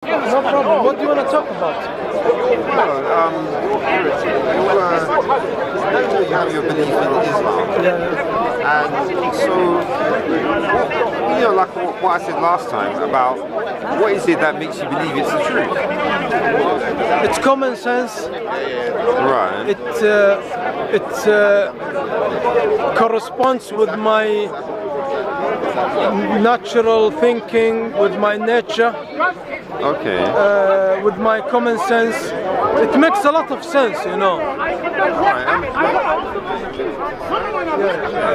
No problem. What do you want to talk about? Well, you have your belief in Islam, and so like what I said last time about what is it that makes you believe it's the truth? It's common sense. Right. It corresponds with my natural thinking, with my nature, Okay. with my common sense. It makes a lot of sense, you know. Right.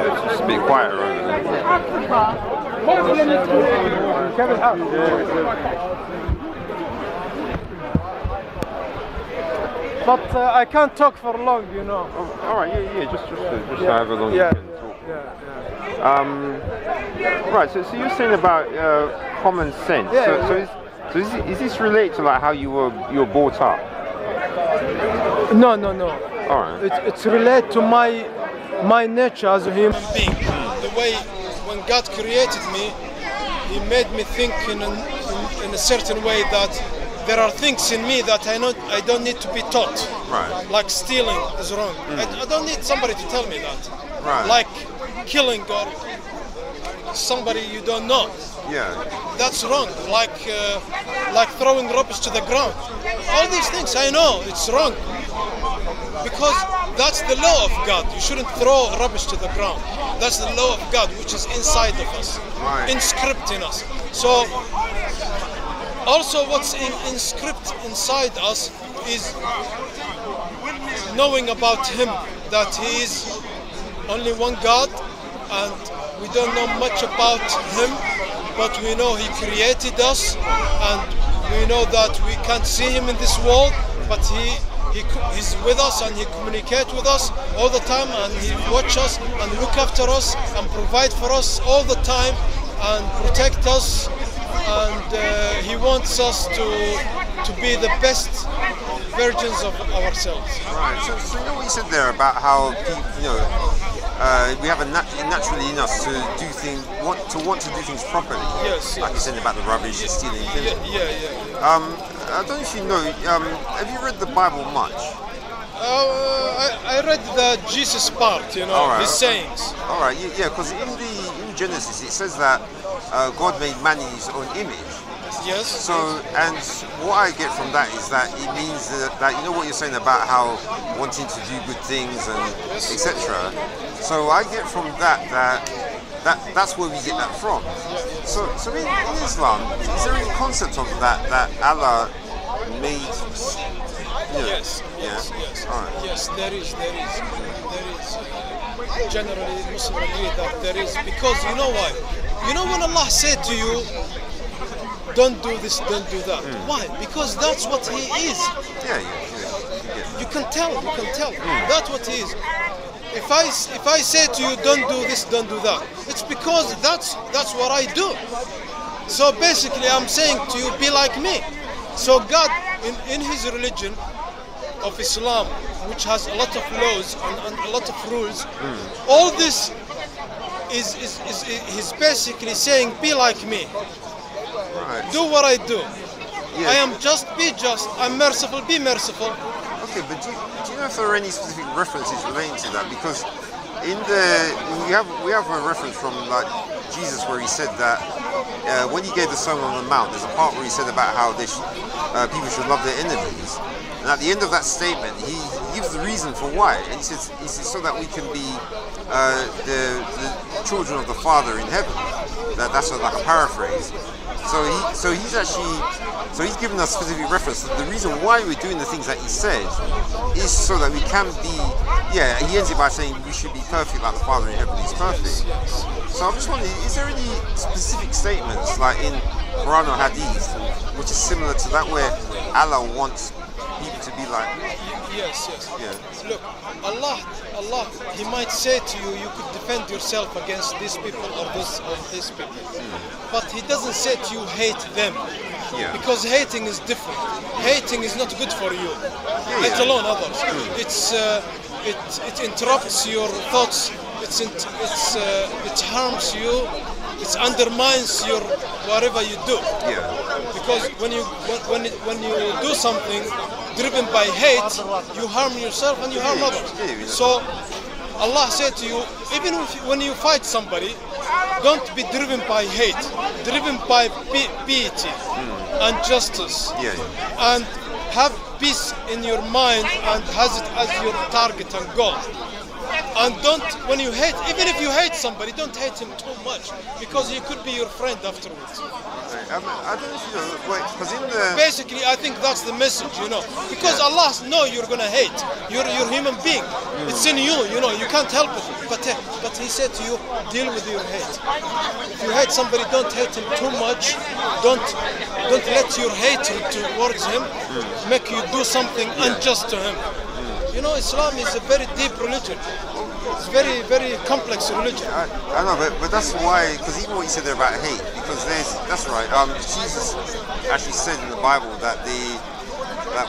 It's just a bit quieter over there. But I can't talk for long, you know. Oh, all right. Yeah. Just however long you can talk. Right. So you're saying about common sense. So is this related to like how you were brought up? No. All right. It's related to my nature as a human being. The way when God created me, He made me think in a certain way that there are things in me that I don't need to be taught. Right. Like stealing is wrong. I don't need somebody to tell me that. Right. Like killing or somebody you don't know. Yeah. That's wrong. Like throwing rubbish to the ground. All these things I know it's wrong. Because that's the law of God. You shouldn't throw rubbish to the ground. That's the law of God, which is inside of us, Right. inscript in us. So, also what's inscript inside us is knowing about Him, that He is only one God, and we don't know much about Him, but we know He created us, and we know that we can't see Him in this world, but He's with us and He communicates with us all the time, and He watches us and look after us and provide for us all the time and protect us, and He wants us to be the best versions of ourselves. Right. So you know what you said there about how people, we have a naturally in us to do things, want to do things properly. Yes. Like you said about the rubbish, the stealing, killing. Yeah. I don't know if you know. Have you read the Bible much? I read the Jesus part, All right. His sayings. All right. Yeah. Because in Genesis it says that God made man in His own image. Yes. So, and what I get from that is that it means that you know what you're saying about how wanting to do good things and etc. So I get from that's where we get that from. So in Islam, is there any concept of that Allah made? Yes. All right. Yes, there is. Generally, Muslims agree that there is, because you know why? You know when Allah said to you, don't do this, don't do that. Why? Because that's what He is. Yeah. You can tell. That's what He is. If I say to you, don't do this, don't do that, it's because that's what I do. So basically, I'm saying to you, be like me. So God, in His religion of Islam, which has a lot of laws and a lot of rules, all this is He's basically saying, be like me. Right. Do what I do. Yeah. I am just, be just. I'm merciful, be merciful. Okay, but do you know if there are any specific references relating to that? Because we have a reference from like Jesus where He said that when He gave the Sermon on the Mount, there's a part where He said about how people should love their enemies, and at the end of that statement, He gives the reason for why, and He says so that we can be the children of the Father in heaven. That's like a paraphrase. So he's given us specific reference. The reason why we're doing the things that He said is so that we can be. Yeah, He ends it by saying we should be perfect like the Father in heaven is perfect. So I'm just wondering, is there any specific statements like in Quran or Hadith which is similar to that where Allah wants people to be like? Yes. Yeah. Look, Allah, He might say to you, you could defend yourself against these people or these people. But He doesn't say to you, hate them. Yeah. Because hating is different. Hating is not good for you, let alone others. It interrupts your thoughts. It harms you. It undermines your whatever you do. Yeah. Because when you do something driven by hate, you harm yourself and you harm others. So Allah said to you, even when you fight somebody, don't be driven by hate, driven by piety and justice, and have peace in your mind and has it as your target and goal. And don't, when you hate, even if you hate somebody, don't hate him too much, because he could be your friend afterwards. I don't know if you know, because in the... Basically, I think that's the message, because Allah knows you're gonna hate. You're a human being. It's in you, you can't help it. But He said to you, deal with your hate. If you hate somebody, don't hate him too much. Don't let your hatred towards him make you do something unjust to him. Islam is a very deep religion. It's very, very complex religion. I know, but that's why, because even what you said there about hate, because that's right. Jesus actually said in the Bible that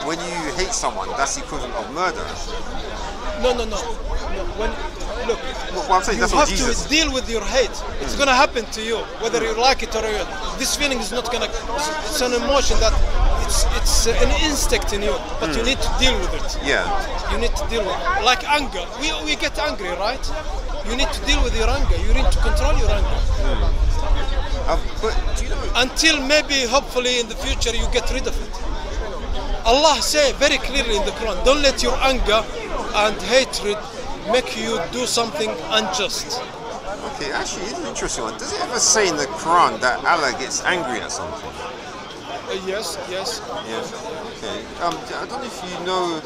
when you hate someone, that's the equivalent of murder. No. Look, I'm saying that's what you Jesus... have to deal with your hate. It's gonna happen to you, whether you like it or not. This feeling is not gonna. It's an emotion that it's an instinct in you, but you need to deal with it. Yeah. You need to deal with it. Like anger. We get angry, right? You need to deal with your anger. You need to control your anger. But do you know? Until maybe, hopefully, in the future, you get rid of it. Allah say very clearly in the Quran, don't let your anger and hatred make you do something unjust. Okay, actually, it's an interesting one. Does it ever say in the Quran that Allah gets angry at something? Yes. Okay. I don't know if you know.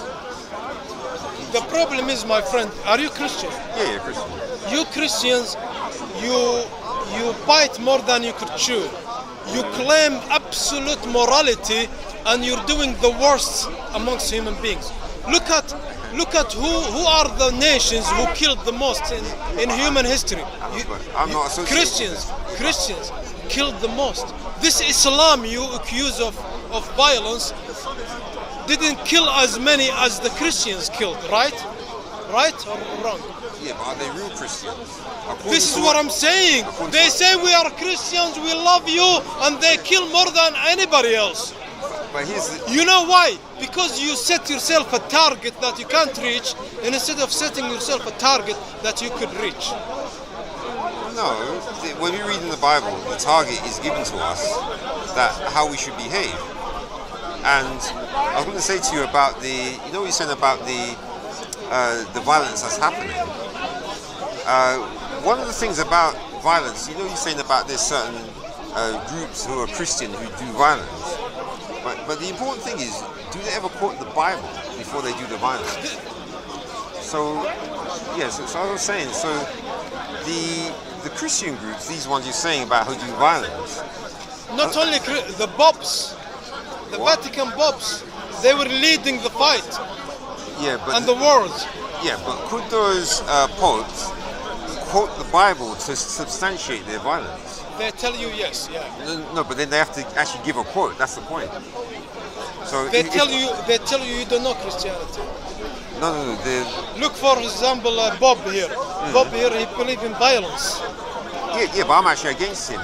The problem is, my friend, are you Christian? Yeah, Christian. You Christians, you bite more than you could chew. You claim absolute morality, and you're doing the worst amongst human beings. Look at who are the nations who killed the most in human history. I'm not associated. Christians killed the most. This Islam you accuse of violence didn't kill as many as the Christians killed, right? Right or wrong? Yeah, but are they real Christians? This is what I'm saying. They say we are Christians, we love you, and they kill more than anybody else. But you know why? Because you set yourself a target that you can't reach, and instead of setting yourself a target that you could reach. No, when we read in the Bible, the target is given to us, that how we should behave. And I was going to say to you about what you're saying about the violence that's happening. One of the things about violence, you're saying about there's certain groups who are Christian who do violence. But the important thing is, do they ever quote the Bible before they do the violence? So I was saying, the Christian groups, these ones you're saying about who do violence. Not only the Pops, the Vatican Pops, they were leading the fight. Yeah, but and the wars. Yeah, but could those popes quote the Bible to substantiate their violence? They tell you yes, yeah. No, but then they have to actually give a quote. That's the point. So they tell you you don't know Christianity. No. Look, for example, Bob here. Bob here, he believes in violence. Yeah, but I'm actually against him.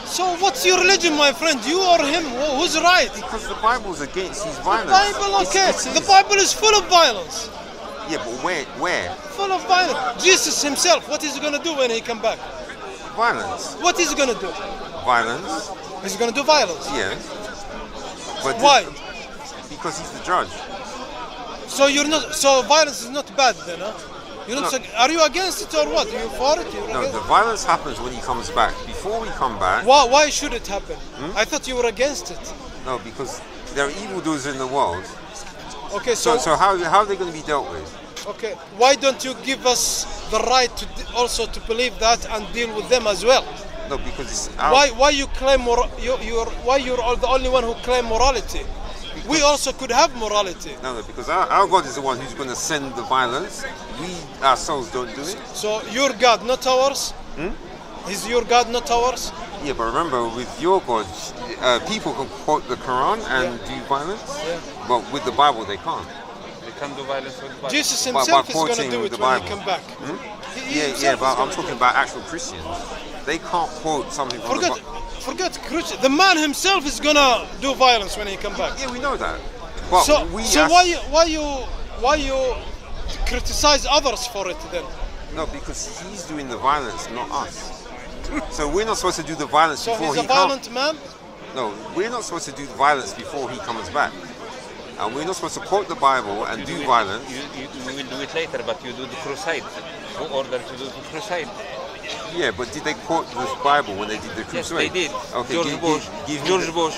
So what's your religion, my friend? You or him? Who's right? Because the Bible's against his violence. The Bible, okay. The Bible is full of violence. Yeah, but where? Full of violence. Jesus himself, what is he going to do when he come back? Violence. What is he going to do? Violence. He's going to do violence? Yeah. But why? Because he's the judge. So So violence is not bad then, huh? Are you against it or what? Are you for it? No, the violence happens when he comes back. Before we come back... Why should it happen? I thought you were against it. No, because there are evildoers in the world. Okay, so how are they going to be dealt with? Okay, why don't you give us the right to also to believe that and deal with them as well? No, because it's why you claim you're the only one who claim morality? We also could have morality. No, because our God is the one who's going to send the violence. We ourselves don't do it. So your God, not ours? Is your God not ours? Yeah, but remember, with your God, people can quote the Quran and do violence, but with the Bible they can't. They can't do violence with the Bible. Jesus himself is going to do it when he come back. Yeah, but I'm talking about actual Christians. They can't quote something from the Bible. forget Khrushchev. The man himself is gonna do violence when he come back. Yeah, we know that. But So as- why you criticize others for it then? No, because he's doing the violence, not us. So we're not supposed to do the violence So before he's he a violent man. No, we're not supposed to do violence before he comes back. And we're not supposed to quote the Bible and do violence. You will do it later, but you do the crusade. Who ordered to do the crusade? Yeah, but did they quote the Bible when they did the Yes, crusade? they did. Okay, George Bush. give me George the- Bush.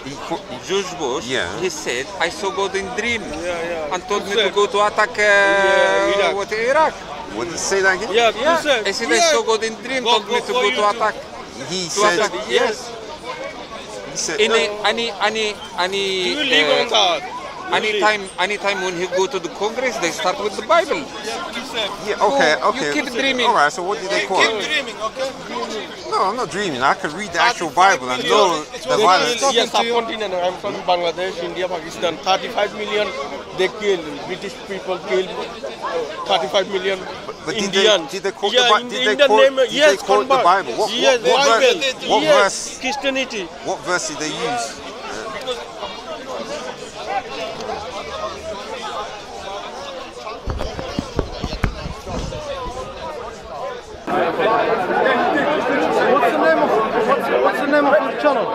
He quote- George Bush. Yeah. He said, "I saw God in dream and told me Said. to go to attack Iraq. Iraq." What did he say that again? Yeah, Yeah. Khrushchev. I said, "I saw God in dream, Go- told me go- to go go you to to- attack." He To said. attack. Yes. He said. You live on that. Anytime when he go to the Congress, they start with the Bible. Yeah. Okay. You Okay. keep dreaming. All right. So what did they quote? Keep dreaming, okay? No, I'm not dreaming. I can read the actual 35 Bible and million. know It the was violence. talking Yes, to you. subcontinent. I'm from Bangladesh, India, Pakistan. 35 million they killed. British people killed 35 million But Indians. did they quote yeah, the Bible? in Did the they Indian quote, name, did yes, they quote the convert. Bible? Yes, What Bible. verse? What Yes, verse? Christianity. What verse did they use? What's the name of your channel?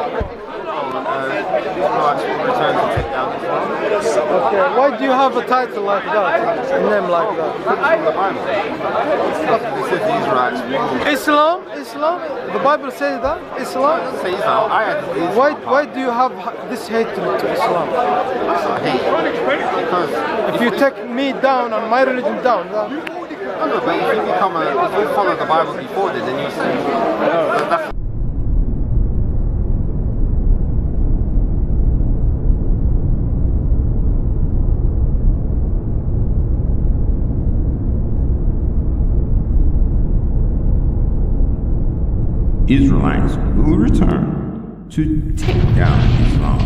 Okay, why do you have a title like that? A name like that? Islam? The Bible says that? Islam? Why do you have this hatred to Islam? If you take me down and my religion down, No, but if you follow the Bible before then you say. Israelites will return to take down Islam.